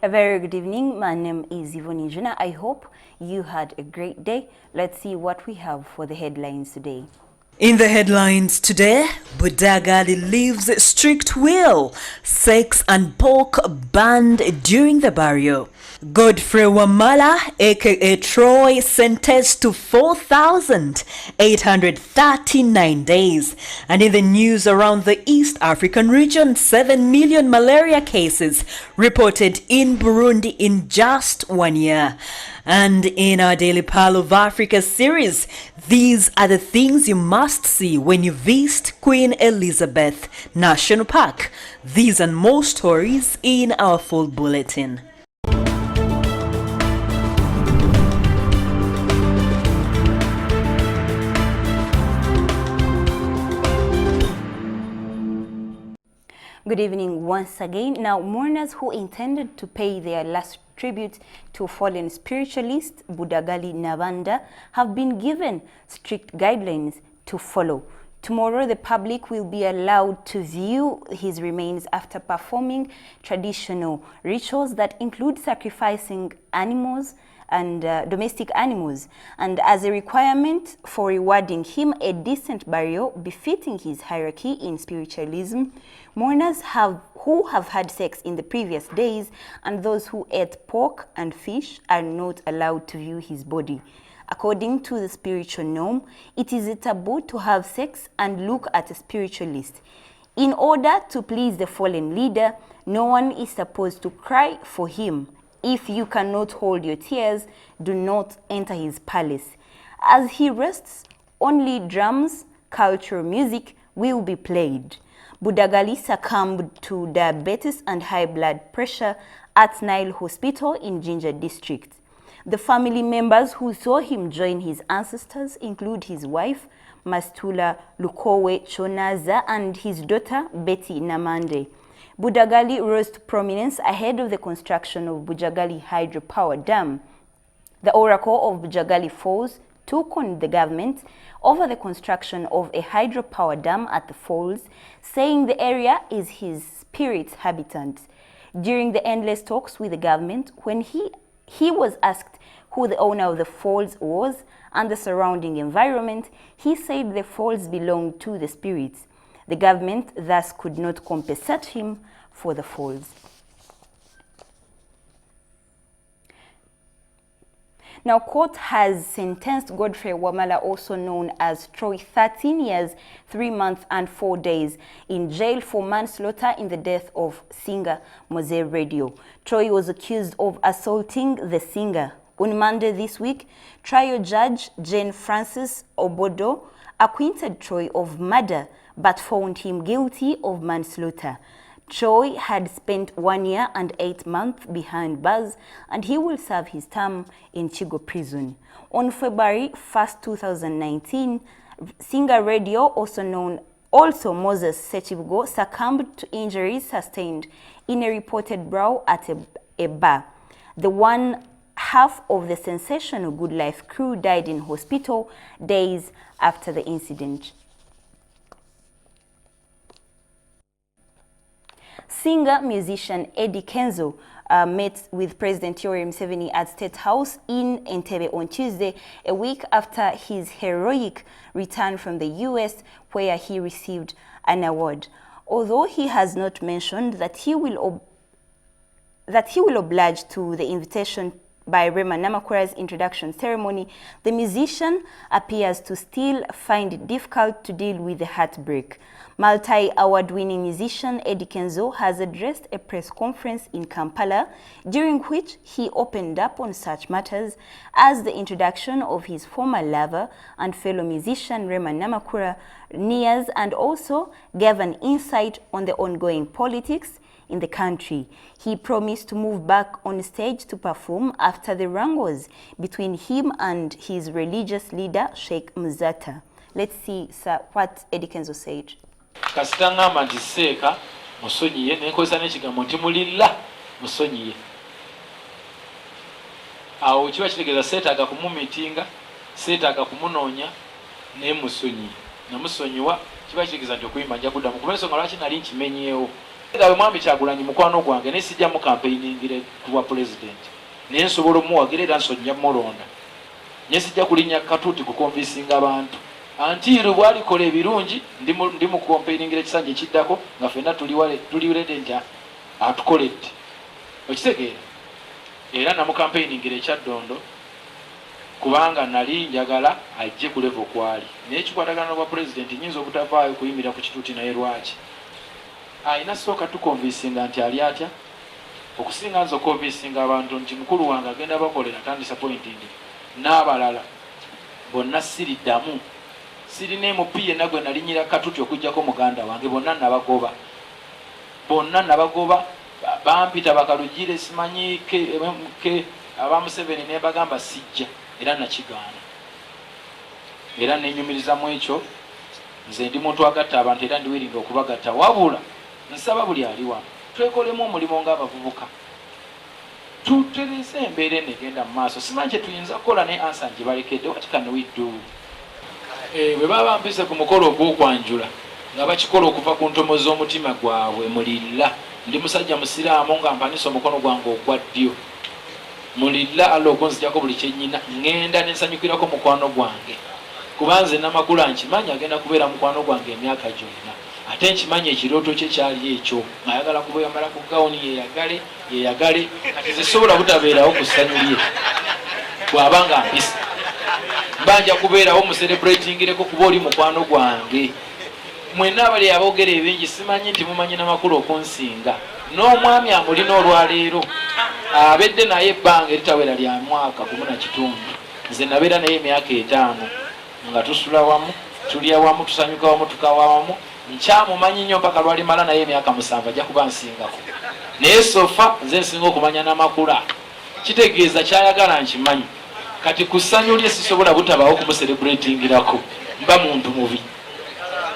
A very good evening. My name is Yvonne Juna. I hope you had a great day. Let's see what we have for the headlines today. In the headlines today, Budagali leaves strict will, sex and pork banned during the burial. Godfrey Wamala, aka Troy, sentenced to 4,839 days. And in the news around the East African region, 7 million malaria cases reported in Burundi in just 1 year. And in our Daily Pal of Africa series, these are the things you must see when you visit Queen Elizabeth National Park. These and more stories in our full bulletin. Good evening once again. Now, mourners who intended to pay their last tribute to fallen spiritualist Budagali Nabanda have been given strict guidelines to follow. Tomorrow, the public will be allowed to view his remains after performing traditional rituals that include sacrificing animals and domestic animals, and as a requirement for rewarding him a decent burial befitting his hierarchy in spiritualism, mourners who have had sex in the previous days and those who ate pork and fish are not allowed to view his body. According to the spiritual norm, it is a taboo to have sex and look at a spiritualist. In order to please the fallen leader, no one is supposed to cry for him. If you cannot hold your tears, do not enter his palace. As he rests, only drums, cultural music will be played. Budagali succumbed to diabetes and high blood pressure at Nile Hospital in Jinja district. The family members who saw him join his ancestors include his wife, Mastula Lukowe Chonaza, and his daughter, Betty Namande. Budagali rose to prominence ahead of the construction of Bujagali hydropower dam. The Oracle of Bujagali Falls took on the government over the construction of a hydropower dam at the falls, saying the area is his spirit's habitat. During the endless talks with the government, when he was asked who the owner of the falls was and the surrounding environment, he said the falls belonged to the spirits. The government thus could not compensate him for the falls. Now, court has sentenced Godfrey Wamala, also known as Troy, 13 years, 3 months and 4 days in jail for manslaughter in the death of singer Mowzey Radio. Troy was accused of assaulting the singer. On Monday this week, trial judge Jane Francis Obodo acquitted Troy of murder but found him guilty of manslaughter. Troy had spent 1 year and 8 months behind bars, and he will serve his term in Chigo prison. On February 1st, 2019, singer Radio, also Moses Sechibgo, succumbed to injuries sustained in a reported brawl at a bar. The one half of the sensational Good Life crew died in hospital days after the incident. Singer-musician Eddie Kenzo met with President Yoweri Museveni at State House in Entebbe on Tuesday, a week after his heroic return from the US, where he received an award. Although he has not mentioned that he will oblige to the invitation by Rema Namakura's introduction ceremony, the musician appears to still find it difficult to deal with the heartbreak. Multi-award-winning musician Eddie Kenzo has addressed a press conference in Kampala, during which he opened up on such matters as the introduction of his former lover and fellow musician Rema Namakura nears, and also gave an insight on the ongoing politics in the country. He promised to move back on stage to perform after the wrangles between him and his religious leader, Sheikh Muzata. Let's see what Eddie Kenzo said. Kasitanga mantiseka musonyiye nenkozesa n'ekigambo nti mulilla musonyiye. Awo kiba kitegeeza seetaaga kumumiitinga, seetaaga kumunoonya naye musonyiye. Namusonyiwa kiba kitegeeza nti okuyimba nja kuddamu. Kuba ensonga lwaki nali nkimenyeewo Era mwami Kyagulanyi mukwano gwange ne sijja mu campaigning tuwa president. Ne nsobola muwagira era nsonja mulonda. Ne sijja kulinya katuuti ku convincing abantu. Antiru bwali kola ebirungi ndi mu campaigning ekisanja kiddako nga ffenna tuli ready nti atukoledde. Okitegeera. Era na mu campaigning ekyaddondo kubanga nali njagala ajje ku level kwali. Naye kikwatagana kwa president nyinza obutavaayo kuyimira ku kituuti naye lwaki. Ayina sooka tukonvinsinga nti ali atya okusinga nzo konvinsinga abantu nti mukulu wange agenda bakolera kandi disappointing n'abalala bonna siriddamu sirina MP nagwe nalinyira katuuti okujjako muganda wange bonna nabagoba bampita bakalugire simanyi ke abamuseveni ne bagamba sijja era nakigaana era nenyumirizamu ekyo nze ndi muntu agatta abantu era ndi wiringa okubagatta wabula nsaba buli aliwa twekolemu omulimu ng'abavubuka tutereze embeera enegenda mu maaso simanyi kye tuyinza kukola ne ansa ngibalekedde what can we do. Bwe baba bampise ku mukolo ogw'okwanjula nga bakikola okuva ku ntomo z'omutima gwabwe mulilla ndi musajja musiraamu nga mpanisa omukono gwange ogwa ddyo mulilla alla okunzijjako buli kyennyina ŋŋenda nensanyukirako mukwano gwange kubanze namakula nkimanyi agenda kubeera mukwano gwange emyaka gyonna ate nkimanyi ekirooto kye kyali ekyo ng'ayagala kubeeyamala ku gawuni yeyagale kati zisobola butabeerawo ku ssanyu lye bw'aba nga mpisa mbanja kubeerawo mucelebratingireko kuba oli mukwano gwange mwenna abali aboogera ebingi simanyi nti mumanyi namakulu okunsinga n'omwami amulina olwaleero abedde naye ebbanga eritawera lya mwaka 1.5 nze nabeera naye emyaka 5 nga tusula wamu tulya wamu tusanyuka wamu tukawa wamu nkyamumanyi nnyo mpaka lwalimala naye emyaka 7 ajja kuba nsingako naye sofa nze nsinga okumanya n'amakula kitegeeza kyayagala nkimanyi kati ku ssanyu lye sisobola butabaawo kumuselebratingirako mba muntu mubi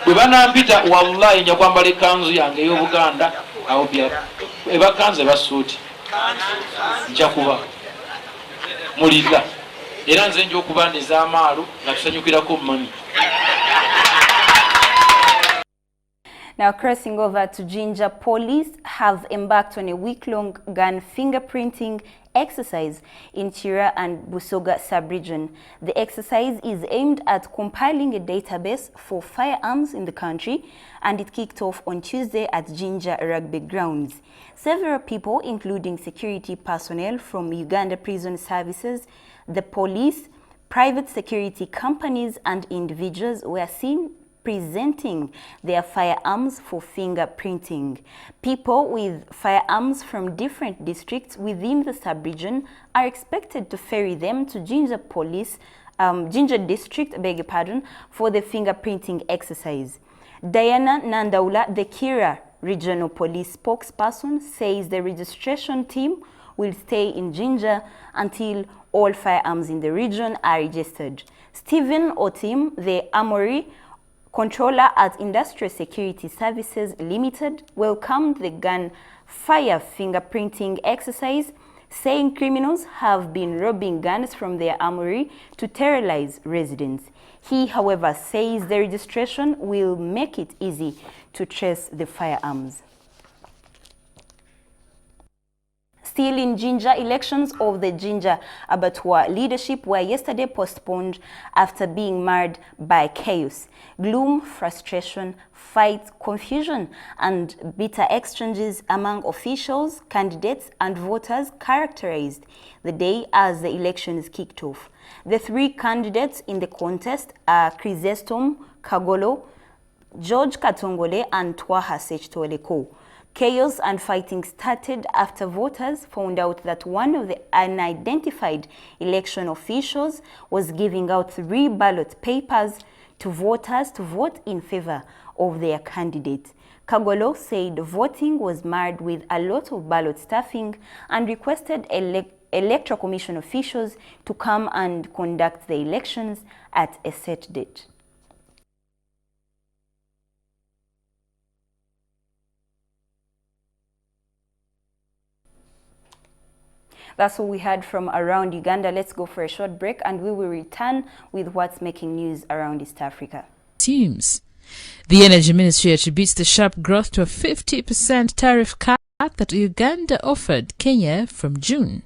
bwe banampita wallahi nja kwambala ekanzu yange ey'Obuganda awo ebakanzu ebasuuti nja kuba mulira era nze nja okuba nez'amaalu nga tusanyukirako mami. Now, crossing over to Jinja, police have embarked on a week-long gun fingerprinting exercise in Chira and Busoga sub-region. The exercise is aimed at compiling a database for firearms in the country, and it kicked off on Tuesday at Jinja Rugby Grounds. Several people, including security personnel from Uganda Prison Services, the police, private security companies, and individuals were seen presenting their firearms for fingerprinting. People with firearms from different districts within the sub-region are expected to ferry them to Jinja District, for the fingerprinting exercise. Diana Nandaula, the Kira Regional Police spokesperson, says the registration team will stay in Jinja until all firearms in the region are registered. Stephen Otim, the Armory controller at Industrial Security Services Limited, welcomed the gunfire fingerprinting exercise, saying criminals have been robbing guns from their armory to terrorize residents. He, however, says the registration will make it easy to trace the firearms. Still in Jinja, elections of the Jinja Abattoir leadership were yesterday postponed after being marred by chaos. Gloom, frustration, fights, confusion, and bitter exchanges among officials, candidates, and voters characterized the day as the elections kicked off. The three candidates in the contest are Chrysostom Kagolo, George Katongole, and Twaha Sechitoleko. Chaos and fighting started after voters found out that one of the unidentified election officials was giving out 3 ballot papers to voters to vote in favor of their candidate. Kagolo said voting was marred with a lot of ballot stuffing and requested Electoral Commission officials to come and conduct the elections at a set date. That's all we had from around Uganda. Let's go for a short break and we will return with what's making news around East Africa. Teams The Energy Ministry attributes the sharp growth to a 50% tariff cut that Uganda offered Kenya from June.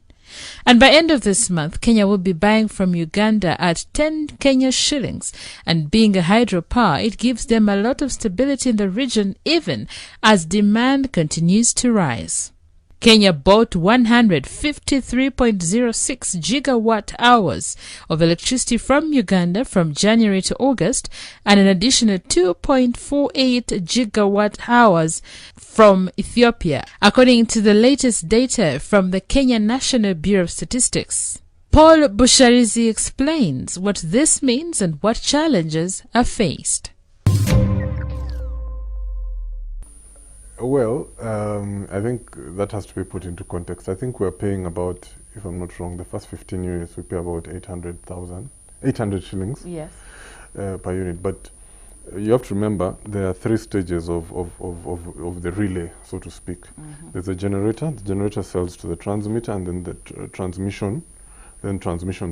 And by end of this month, Kenya will be buying from Uganda at 10 Kenya shillings. And being a hydropower, it gives them a lot of stability in the region even as demand continues to rise. Kenya bought 153.06 gigawatt hours of electricity from Uganda from January to August, and an additional 2.48 gigawatt hours from Ethiopia, according to the latest data from the Kenya National Bureau of Statistics. Paul Busharizi explains what this means and what challenges are faced. Well, I think that has to be put into context. I think we're paying about, if I'm not wrong, the first 15 units we pay about 800 shillings, Yes. Per unit. But you have to remember there are three stages of the relay, so to speak. There's a generator. The generator sells to the transmitter, and then the transmission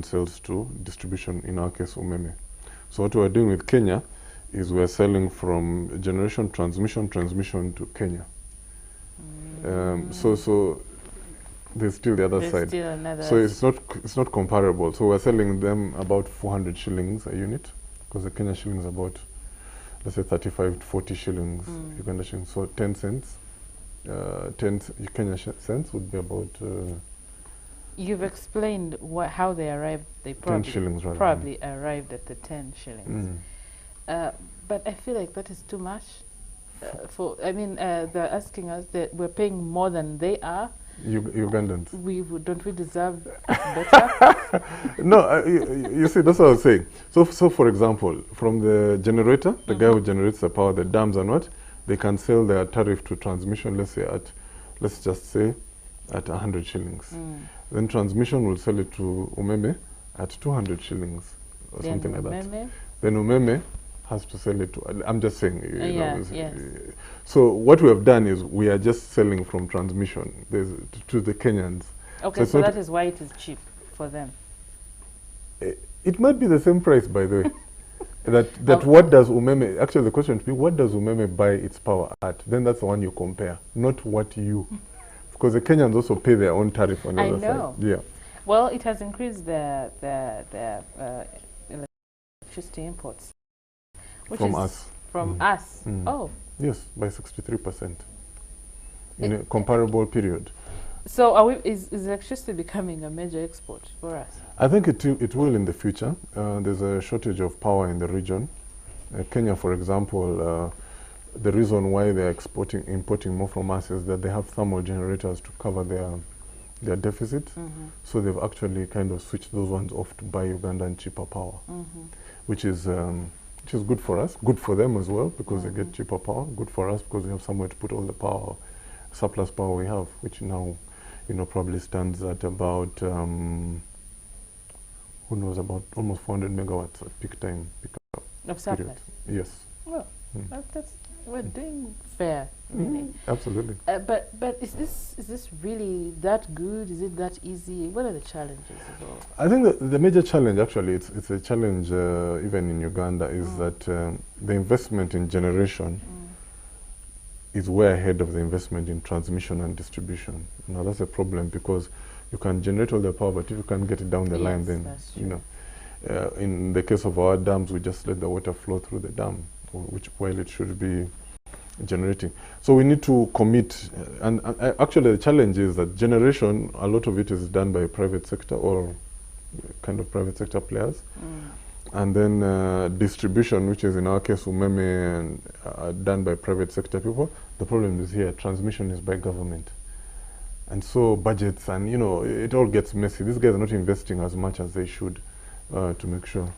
sells to distribution, in our case, Umeme. So what we're doing with Kenya is we're selling from generation, transmission to Kenya. So there's still the other side. Still another. So it's not comparable. So we're selling them about 400 shillings a unit, because the Kenya shilling is about, let's say, 35 to 40 shillings, Uganda shillings. So 10 cents, 10 Kenya cents would be about. You've explained how they arrived. They probably 10 shillings, rather. Probably arrived at the 10 shillings. But I feel like that is too much. They're asking us that we're paying more than they are. Ugandans. Don't we deserve better? No, you see, that's what I was saying. So for example, from the generator, the guy who generates the power, the dams and what, they can sell their tariff to transmission, let's just say at 100 shillings. Then transmission will sell it to Umeme at 200 shillings or Then something like Umeme? that. Then Umeme has to sell it to, I'm just saying. Yes. So what we have done is we are just selling from transmission to the Kenyans. Okay, so that is why it is cheap for them. It might be the same price, by the way. What does Umeme, actually the question to be, what does Umeme buy its power at? Then that's the one you compare, not what you, because the Kenyans also pay their own tariff on the other side. I know. Yeah. Well, it has increased the electricity imports. From us. From us? Oh. Yes, by 63% in a comparable period. So is electricity becoming a major export for us? I think it will in the future. There's a shortage of power in the region. Kenya, for example, the reason why they're importing more from us is that they have thermal generators to cover their deficit. So they've actually kind of switched those ones off to buy Ugandan cheaper power, which is good for us, good for them as well, because they get cheaper power, good for us because we have somewhere to put all the power, surplus power we have, which now, probably stands at about, who knows, about almost 400 megawatts at peak time. Of surplus? Yes. Well, we're doing fair, really. Absolutely. But is this really that good? Is it that easy? What are the challenges involved? I think the major challenge, actually, it's a challenge even in Uganda, is that the investment in generation is way ahead of the investment in transmission and distribution. Now that's a problem, because you can generate all the power, but if you can't get it down the line, then in the case of our dams, we just let the water flow through the dam, while it should be generating. So we need to commit, and actually the challenge is that generation, a lot of it is done by private sector or kind of private sector players. And then distribution, which is in our case Umeme, and done by private sector people. The problem is here, transmission is by government. And so budgets and, it all gets messy. These guys are not investing as much as they should to make sure.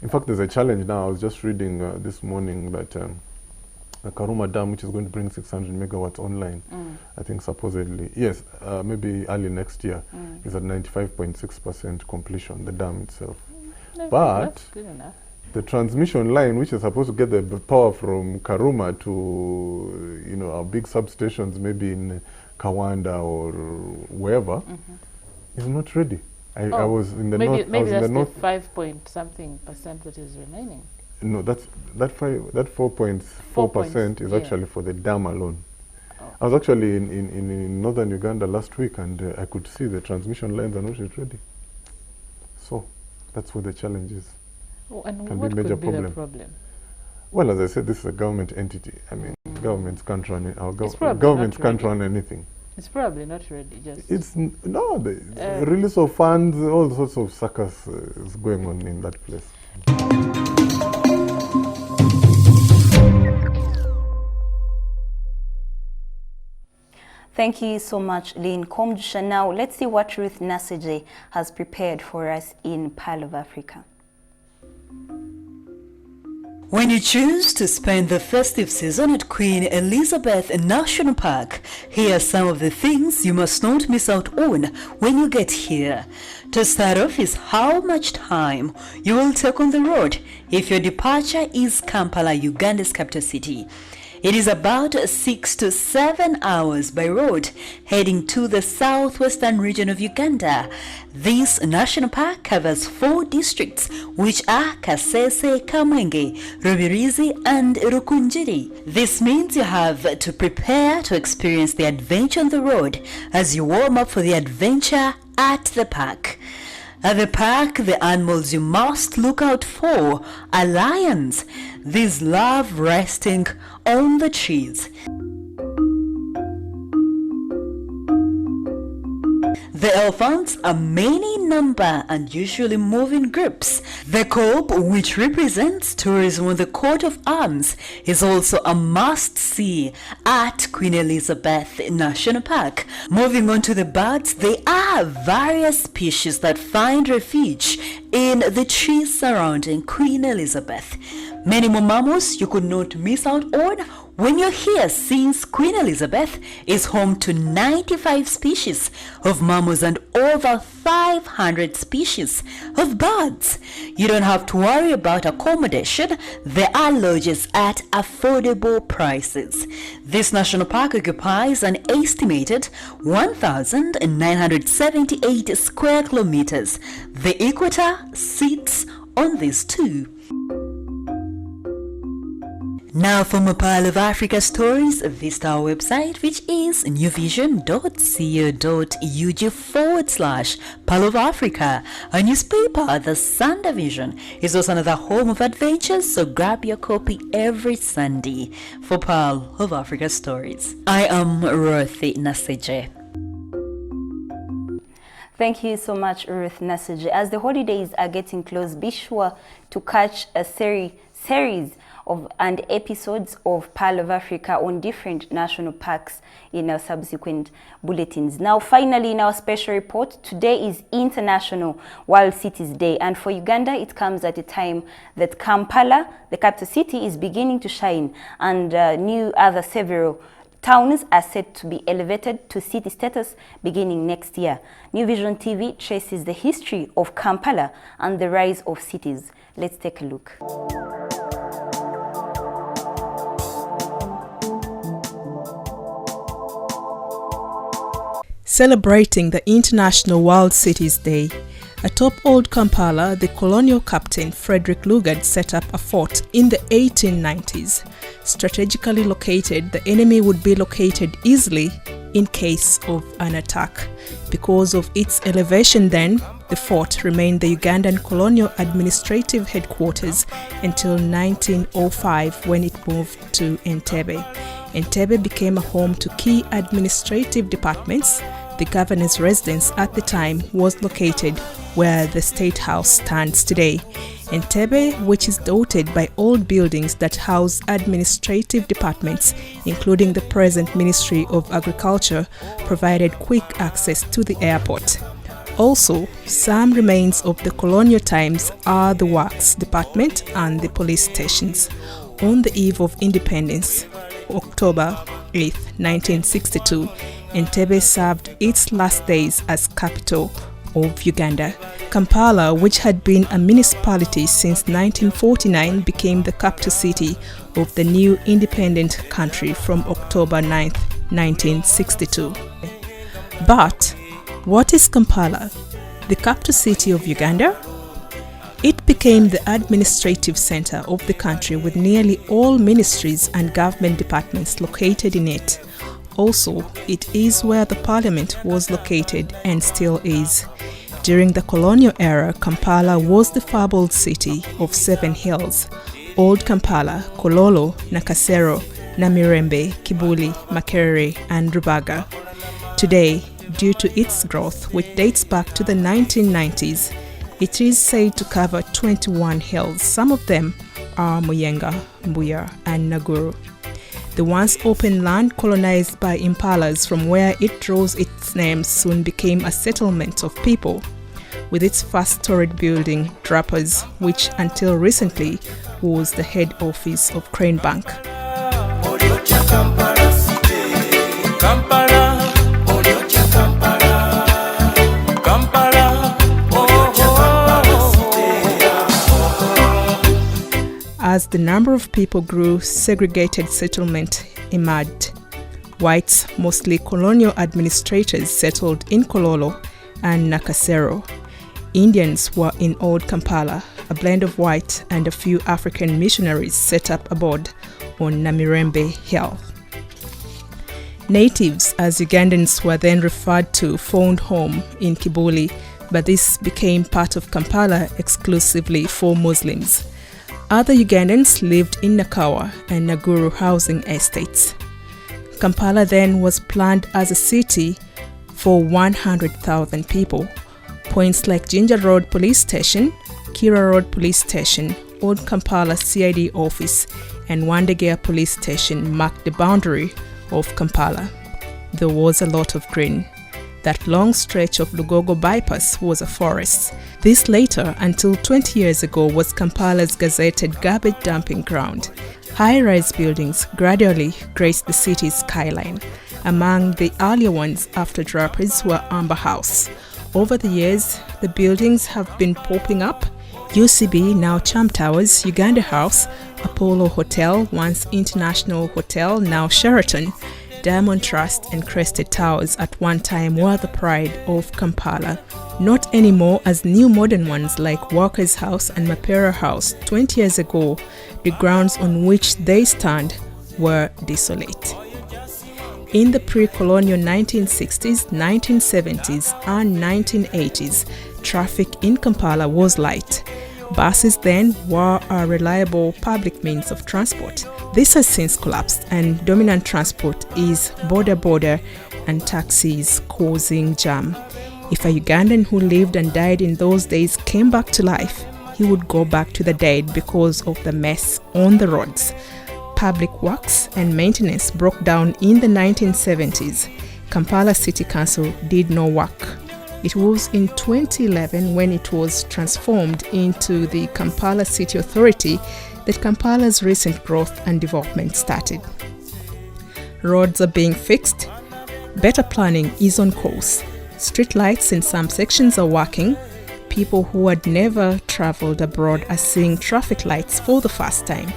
In fact, there's a challenge now. I was just reading this morning that the Karuma Dam, which is going to bring 600 megawatts online, I think supposedly, yes, maybe early next year, is at 95.6% completion, the dam itself. But that's good enough. The transmission line, which is supposed to get the power from Karuma to, our big substations, maybe in Kawanda or wherever, is not ready. I was in the north. Maybe that's the 5 point something % that is remaining. No, that 4.4% is actually for the dam alone. I was actually in northern Uganda last week, and I could see the transmission lines are not yet ready. So that's what the challenge is. Oh, and Can what be a major could be the problem? Well, as I said, this is a government entity. I mean, governments can't run it. It's probably Governments not can't ready. run anything. It's probably not ready. Just The release of funds, all sorts of suckers is going on in that place. Thank you so much, Lynn Komjusha. Now, let's see what Ruth Naseje has prepared for us in Pearl of Africa. When you choose to spend the festive season at Queen Elizabeth National Park, here are some of the things you must not miss out on when you get here. To start off is how much time you will take on the road if your departure is Kampala, Uganda's capital city. It is about 6 to 7 hours by road heading to the southwestern region of Uganda. This national park covers 4 districts, which are Kasese, Kamwenge, Rubirizi and Rukunjiri. This means you have to prepare to experience the adventure on the road as you warm up for the adventure at the park. At the park, the animals you must look out for are lions. These love resting on the trees. The elephants are many in number and usually move in groups. The Cob, which represents tourism on the coat of arms, is also a must-see at Queen Elizabeth National Park. Moving on to the birds, there are various species that find refuge in the trees surrounding Queen Elizabeth. Many more mammals you could not miss out on when you're here, since Queen Elizabeth is home to 95 species of mammals and over 500 species of birds. You don't have to worry about accommodation. There are lodges at affordable prices. This national park occupies an estimated 1,978 square kilometers. The equator sits on these two. Now for more Pearl of Africa stories, visit our website, which is newvision.co.ug/Pearl of Africa. Our newspaper, The Sunday Vision, is also another home of adventures, so grab your copy every Sunday for Pearl of Africa stories. I am Ruth Naseje. Thank you so much, Ruth Naseje. As the holidays are getting close, be sure to catch a series and episodes of Pearl of Africa on different national parks in our subsequent bulletins. Now, finally, in our special report, today is International World Cities Day, and for Uganda, it comes at a time that Kampala, the capital city, is beginning to shine, and several towns are set to be elevated to city status beginning next year. New Vision TV traces the history of Kampala and the rise of cities. Let's take a look. Celebrating the International World Cities Day, atop Old Kampala, the colonial captain Frederick Lugard set up a fort in the 1890s. Strategically located, the enemy would be located easily in case of an attack. Because of its elevation then, the fort remained the Ugandan colonial administrative headquarters until 1905 when it moved to Entebbe. Entebbe became a home to key administrative departments. The governor's residence at the time was located where the State House stands today. Entebbe, which is dotted by old buildings that house administrative departments, including the present Ministry of Agriculture, provided quick access to the airport. Also, some remains of the colonial times are the Works Department and the police stations. On the eve of independence, October 8, 1962, Entebbe served its last days as capital of Uganda. Kampala, which had been a municipality since 1949, became the capital city of the new independent country from October 9, 1962. But what is Kampala, the capital city of Uganda? It became the administrative center of the country with nearly all ministries and government departments located in it. Also, it is where the parliament was located and still is. During the colonial era, Kampala was the fabled city of 7 hills: Old Kampala, Kololo, Nakasero, Namirembe, Kibuli, Makerere and Rubaga. Today, due to its growth, which dates back to the 1990s, it is said to cover 21 hills. Some of them are Muyenga, Mbuya and Naguru. The once open land colonized by impalas from where it draws its name soon became a settlement of people, with its first storied building, Drappers, which until recently was the head office of Crane Bank. As the number of people grew, segregated settlement emerged. Whites, mostly colonial administrators, settled in Kololo and Nakasero. Indians were in Old Kampala. A blend of white and a few African missionaries set up abode on Namirembe Hill. Natives, as Ugandans were then referred to, found home in Kibuli, but this became part of Kampala exclusively for Muslims. Other Ugandans lived in Nakawa and Naguru housing estates. Kampala then was planned as a city for 100,000 people. Points like Ginger Road Police Station, Kira Road Police Station, Old Kampala CID office and Wandegea Police Station marked the boundary of Kampala. There was a lot of green. That long stretch of Lugogo bypass was a forest. This later, until 20 years ago, was Kampala's gazetted garbage dumping ground. High-rise buildings gradually graced the city's skyline. Among the earlier ones after Drappers were Amber House. Over the years, the buildings have been popping up. UCB, now Cham Towers, Uganda House, Apollo Hotel, once International Hotel, now Sheraton, Diamond Trust and Crested Towers at one time were the pride of Kampala. Not anymore, as new modern ones like Walker's House and Mapera House 20 years ago, the grounds on which they stand were desolate. In the pre-colonial 1960s, 1970s and 1980s, traffic in Kampala was light. Buses then were a reliable public means of transport. This has since collapsed and dominant transport is border and taxis, causing jam. If a Ugandan who lived and died in those days came back to life, he would go back to the dead because of the mess on the roads. Public works and maintenance broke down in the 1970s. Kampala City Council did no work. It was in 2011 when it was transformed into the Kampala City Authority that Kampala's recent growth and development started. Roads are being fixed. Better planning is on course. Street lights in some sections are working. People who had never traveled abroad are seeing traffic lights for the first time.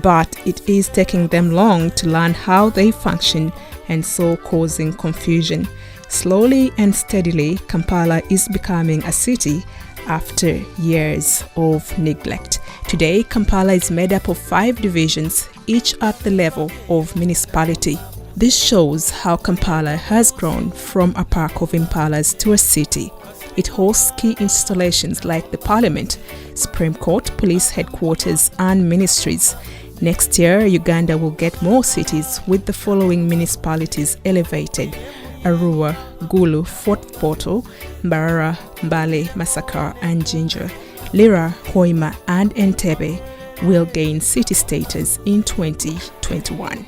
But it is taking them long to learn how they function and so causing confusion. Slowly and steadily, Kampala is becoming a city after years of neglect. Today, Kampala is made up of 5 divisions, each at the level of municipality. This shows how Kampala has grown from a park of impalas to a city. It hosts key installations like the Parliament, Supreme Court, police headquarters and ministries. Next year, Uganda will get more cities with the following municipalities elevated: Arua, Gulu, Fort Portal, Mbarara, Mbale, Masaka and Jinja. Lira, Hoima and Entebbe will gain city status in 2021.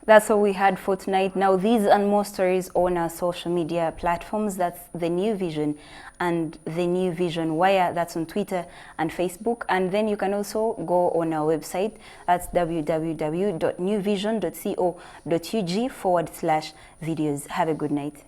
That's all we had for tonight. Now, these and more stories on our social media platforms. That's The New Vision and The New Vision Wire. That's on Twitter and Facebook. And then you can also go on our website. That's www.newvision.co.ug/videos. Have a good night.